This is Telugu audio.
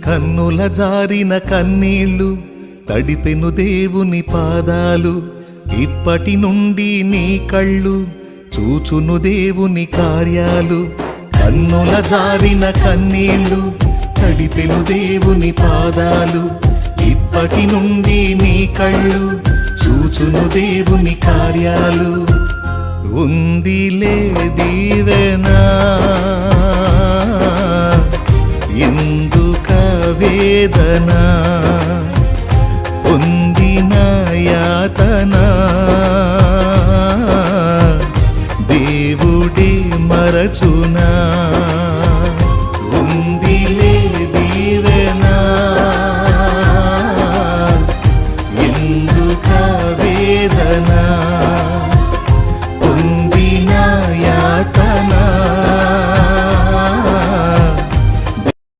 కన్నుల జారిన కన్నీళ్ళు తడిపెను దేవుని పాదాలు, ఇప్పటి నుండి నీ కళ్ళు చూచును దేవుని కార్యాలు. కన్నుల జారిన కన్నీళ్ళు తడిపెను దేవుని పాదాలు, ఇప్పటి నుండి నీ కళ్ళు చూచును దేవుని కార్యాలు. ఉందిలే దీవెనా ఎందుక వేదన, పొందిన యాతన దేవుడే మరచునా.